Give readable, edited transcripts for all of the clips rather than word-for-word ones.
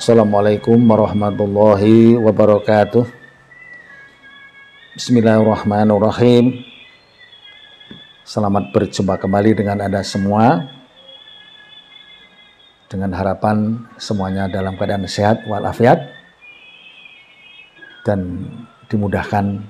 Assalamualaikum warahmatullahi wabarakatuh. Bismillahirrahmanirrahim. Selamat berjumpa kembali dengan Anda semua. Dengan harapan semuanya dalam keadaan sehat walafiat dan dimudahkan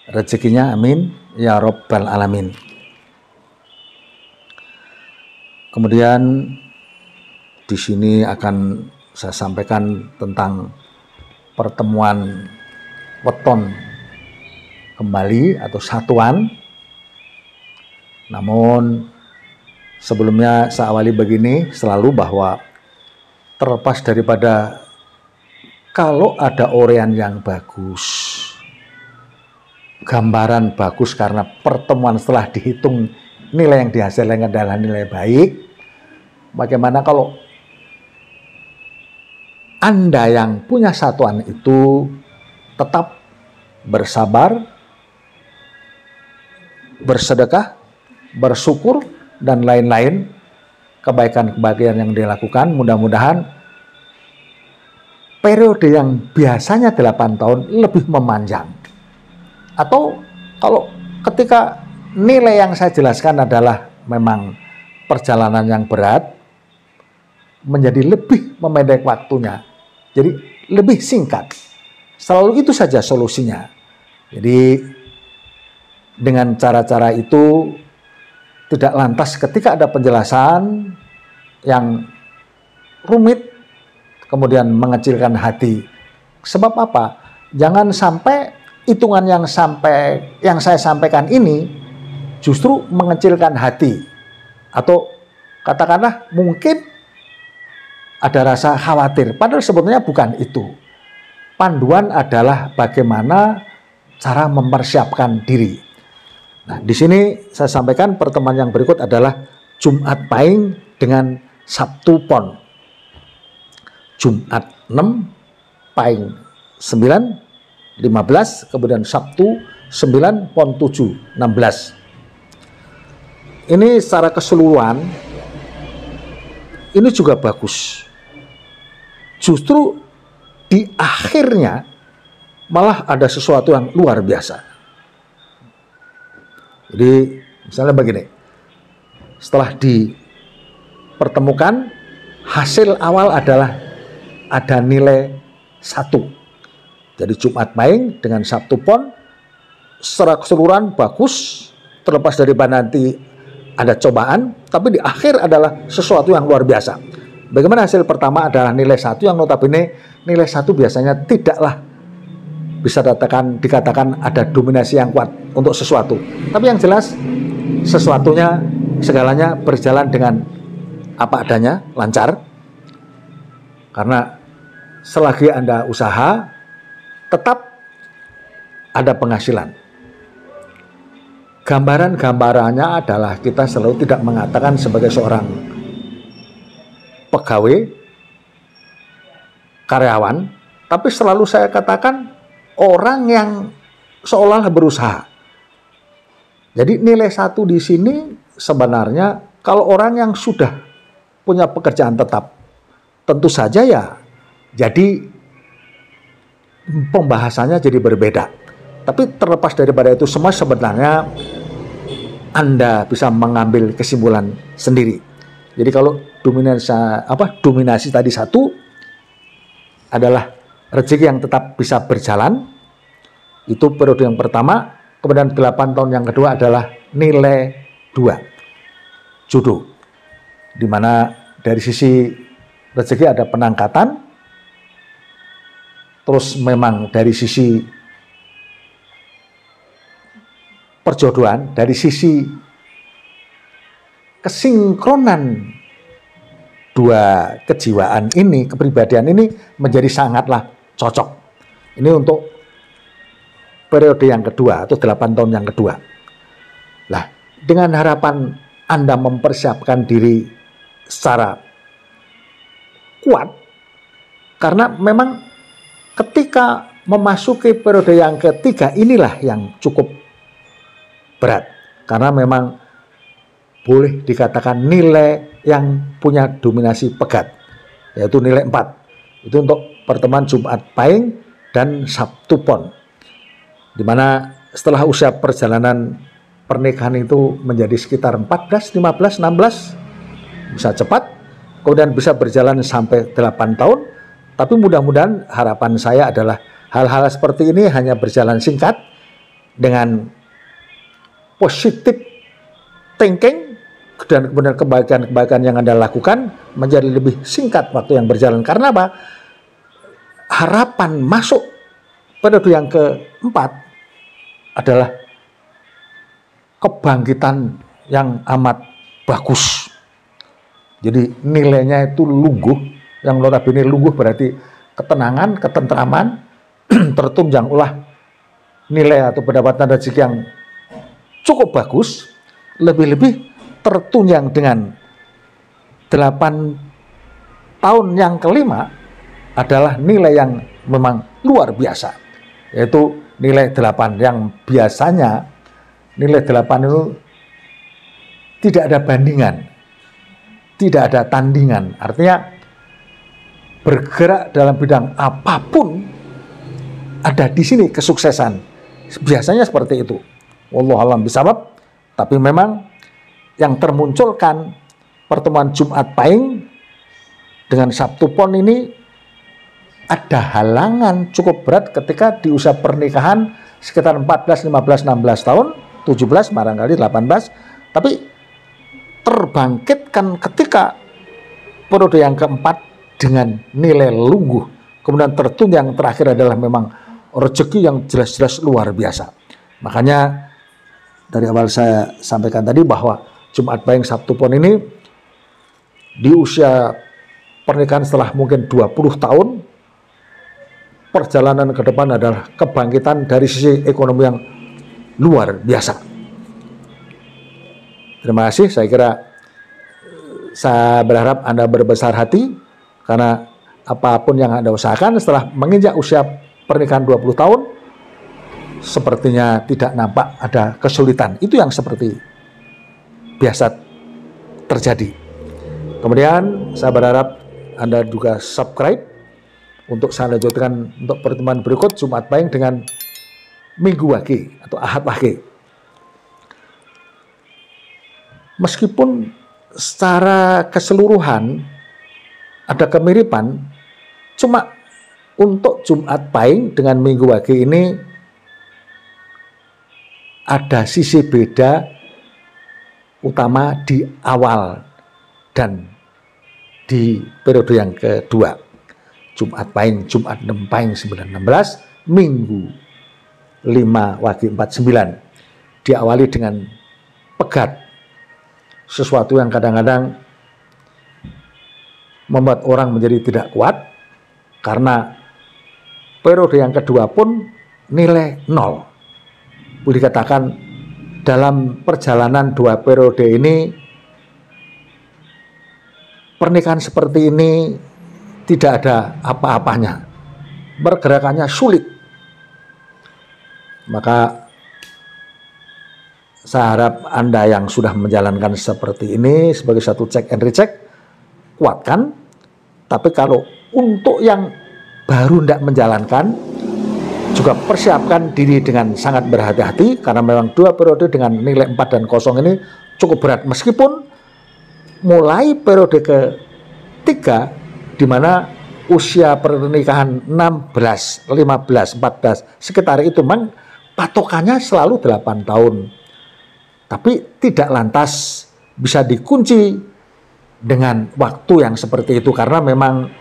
rezekinya, amin ya rabbal alamin. Kemudian di sini akan saya sampaikan tentang pertemuan weton kembali atau satuan. Namun sebelumnya saya awali begini selalu bahwa terlepas daripada kalau ada orean yang bagus, gambaran bagus karena pertemuan setelah dihitung nilai yang dihasilkan adalah nilai baik, bagaimana kalau Anda yang punya satuan itu tetap bersabar, bersedekah, bersyukur, dan lain-lain kebaikan-kebaikan yang dilakukan. Mudah-mudahan periode yang biasanya 8 tahun lebih memanjang. Atau kalau ketika nilai yang saya jelaskan adalah memang perjalanan yang berat, menjadi lebih memendek waktunya, jadi lebih singkat. Selalu itu saja solusinya. Jadi dengan cara-cara itu tidak lantas ketika ada penjelasan yang rumit kemudian mengecilkan hati. Sebab apa? Jangan sampai hitungan yang saya sampaikan ini justru mengecilkan hati, atau katakanlah mungkin ada rasa khawatir, padahal sebetulnya bukan itu. Panduan adalah bagaimana cara mempersiapkan diri. Nah, di sini saya sampaikan pertemuan yang berikut adalah Jumat Pahing dengan Sabtu Pon. Jumat 6, Pahing 9, 15, kemudian Sabtu 9, Pon 7, 16. Ini secara keseluruhan ini juga bagus. Justru di akhirnya malah ada sesuatu yang luar biasa. Jadi misalnya begini, setelah dipertemukan, hasil awal adalah ada nilai 1. Jadi Jumat Pahing dengan Sabtu Pon secara keseluruhan bagus, terlepas dari nanti ada cobaan, tapi di akhir adalah sesuatu yang luar biasa. Bagaimana hasil pertama adalah nilai 1 yang notabene nilai 1 biasanya tidaklah bisa dikatakan ada dominasi yang kuat untuk sesuatu. Tapi yang jelas sesuatunya, segalanya berjalan dengan apa adanya, lancar. Karena selagi Anda usaha, tetap ada penghasilan. Gambarannya adalah kita selalu tidak mengatakan sebagai seorang pegawai, karyawan, tapi selalu saya katakan orang yang seolah berusaha. Jadi nilai 1 di sini sebenarnya kalau orang yang sudah punya pekerjaan tetap, tentu saja ya jadi pembahasannya jadi berbeda. Tapi terlepas daripada itu semua sebenarnya Anda bisa mengambil kesimpulan sendiri. Jadi kalau dominasi tadi 1 adalah rezeki yang tetap bisa berjalan, itu periode yang pertama. Kemudian 8 tahun yang kedua adalah nilai 2, jodoh, dimana dari sisi rezeki ada penangkatan, terus memang dari sisi perjodohan, dari sisi kesinkronan dua kejiwaan ini, kepribadian ini menjadi sangatlah cocok. Ini untuk periode yang kedua atau 8 tahun yang kedua. Nah, dengan harapan Anda mempersiapkan diri secara kuat, karena memang ketika memasuki periode yang ketiga inilah yang cukup berat, karena memang boleh dikatakan nilai yang punya dominasi pegat, yaitu nilai 4. Itu untuk pertemuan Jumat Pahing dan Sabtu Pon. Di mana setelah usia perjalanan pernikahan itu menjadi sekitar 14, 15, 16, bisa cepat, kemudian bisa berjalan sampai 8 tahun. Tapi mudah-mudahan harapan saya adalah hal-hal seperti ini hanya berjalan singkat dengan positif thinking, dan kemudian kebaikan-kebaikan yang Anda lakukan menjadi lebih singkat waktu yang berjalan. Karena apa? Harapan masuk periode yang keempat adalah kebangkitan yang amat bagus. Jadi nilainya itu lungguh, yang notabene lungguh berarti ketenangan, ketentraman, tertunjang ulah nilai atau pendapatan rezeki yang cukup bagus, lebih-lebih tertunjang dengan 8 tahun yang kelima adalah nilai yang memang luar biasa, yaitu nilai 8 yang biasanya nilai 8 itu tidak ada bandingan, tidak ada tandingan. Artinya bergerak dalam bidang apapun ada di sini kesuksesan. Biasanya seperti itu. Wallahu a'lam bishawab. Tapi memang yang termunculkan pertemuan Jumat Pahing dengan Sabtu Pon ini ada halangan cukup berat ketika di usia pernikahan sekitar 14, 15, 16 tahun, 17 barangkali 18, tapi terbangkitkan ketika periode yang keempat dengan nilai lungguh. Kemudian tertunjang yang terakhir adalah memang rezeki yang jelas-jelas luar biasa. Makanya dari awal saya sampaikan tadi bahwa Jumat Pahing Sabtu Pon ini di usia pernikahan setelah mungkin 20 tahun, perjalanan ke depan adalah kebangkitan dari sisi ekonomi yang luar biasa. Terima kasih, saya berharap Anda berbesar hati karena apapun yang Anda usahakan setelah menginjak usia pernikahan 20 tahun sepertinya tidak nampak ada kesulitan. Itu yang seperti biasa terjadi. Kemudian saya berharap Anda juga subscribe untuk saya lanjutkan untuk pertemuan berikut Jumat Pahing dengan Minggu Wage atau Ahad Wage. Meskipun secara keseluruhan ada kemiripan, cuma untuk Jumat Pahing dengan Minggu Wage ini ada sisi beda utama di awal dan di periode yang kedua. Jumat Pahing, Jumat 6 Pahing 916, Minggu 5 Wage 49. Diawali dengan pegat, sesuatu yang kadang-kadang membuat orang menjadi tidak kuat, karena periode yang kedua pun nilai 0. Boleh dikatakan dalam perjalanan 2 periode ini, pernikahan seperti ini tidak ada apa-apanya, pergerakannya sulit. Maka saya harap Anda yang sudah menjalankan seperti ini sebagai satu check and recheck, kuatkan. Tapi kalau untuk yang baru tidak menjalankan, juga persiapkan diri dengan sangat berhati-hati, karena memang 2 periode dengan nilai 4 dan 0 ini cukup berat. Meskipun mulai periode ketiga di mana usia pernikahan 16, 15, 14 sekitar itu memang patokannya selalu 8 tahun. Tapi tidak lantas bisa dikunci dengan waktu yang seperti itu, karena memang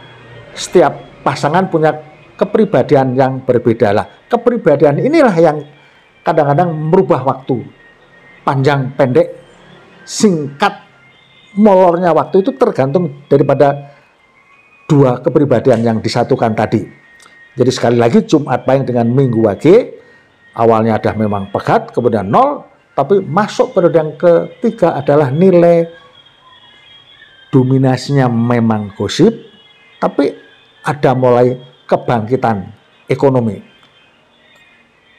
setiap pasangan punya kepribadian yang berbeda lah. Kepribadian inilah yang kadang-kadang merubah waktu. Panjang, pendek, singkat, molornya waktu itu tergantung daripada 2 kepribadian yang disatukan tadi. Jadi sekali lagi Jumat Pahing dengan Minggu Wage awalnya ada memang pegat, kemudian 0, tapi masuk periode yang ketiga adalah nilai dominasinya memang gosip, tapi ada mulai kebangkitan ekonomi.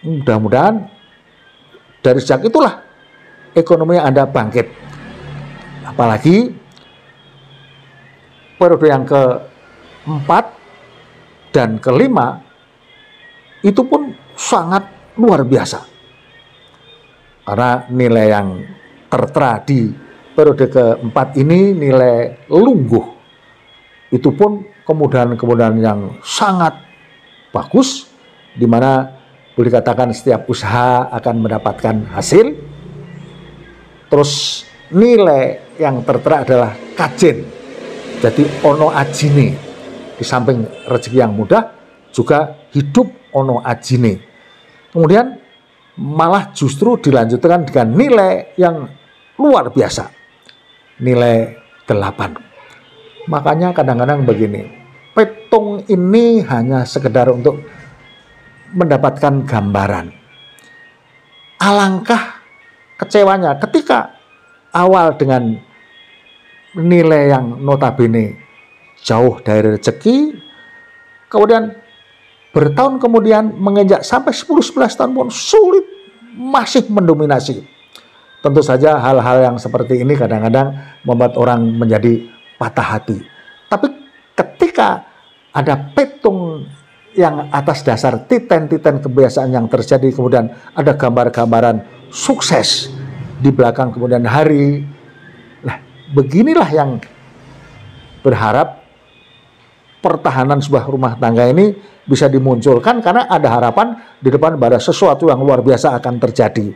Mudah-mudahan dari sejak itulah ekonomi Anda bangkit. Apalagi periode yang keempat dan kelima itu pun sangat luar biasa. Karena nilai yang tertera di periode keempat ini nilai lungguh. Itu pun kemudahan-kemudahan yang sangat bagus, di mana boleh dikatakan setiap usaha akan mendapatkan hasil. Terus nilai yang tertera adalah kajen. Jadi ono ajine. Di samping rezeki yang mudah, juga hidup ono ajine. Kemudian malah justru dilanjutkan dengan nilai yang luar biasa. Nilai 8. Makanya kadang-kadang begini, petung ini hanya sekedar untuk mendapatkan gambaran. Alangkah kecewanya ketika awal dengan nilai yang notabene jauh dari rezeki, kemudian bertahun kemudian menginjak sampai 10-11 tahun pun sulit, masih mendominasi. Tentu saja hal-hal yang seperti ini kadang-kadang membuat orang menjadi patah hati. Tapi ketika ada petung yang atas dasar titen-titen kebiasaan yang terjadi, kemudian ada gambar-gambaran sukses di belakang kemudian hari. Nah, beginilah yang berharap pertahanan sebuah rumah tangga ini bisa dimunculkan, karena ada harapan di depan pada sesuatu yang luar biasa akan terjadi.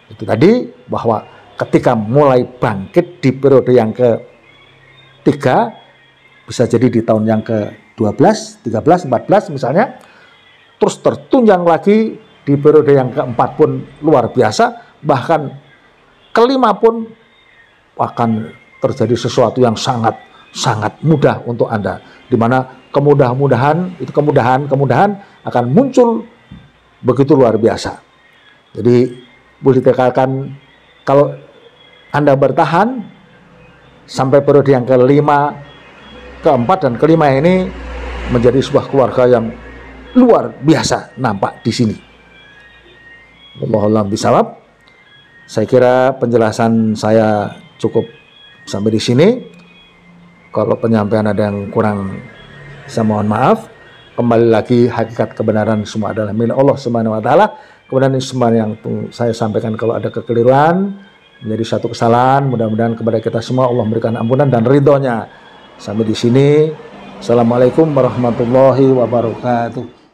Itu tadi bahwa ketika mulai bangkit di periode yang ketiga, bisa jadi di tahun yang ke-12, 13, 14 misalnya, terus tertunjang lagi di periode yang keempat pun luar biasa, bahkan kelima pun akan terjadi sesuatu yang sangat mudah untuk Anda, di mana kemudahan akan muncul begitu luar biasa. Jadi boleh dikatakan kalau Anda bertahan sampai periode yang kelima, keempat dan kelima ini menjadi sebuah keluarga yang luar biasa nampak di sini. Wallahu a'lam bishawab. Saya kira penjelasan saya cukup sampai di sini. Kalau penyampaian ada yang kurang, saya mohon maaf. Kembali lagi, hakikat kebenaran semua adalah milik Allah Subhanahu wa taala. Kemudian semua yang saya sampaikan kalau ada kekeliruan menjadi satu kesalahan, mudah-mudahan kepada kita semua Allah memberikan ampunan dan ridhonya. Sampai di sini. Assalamualaikum warahmatullahi wabarakatuh.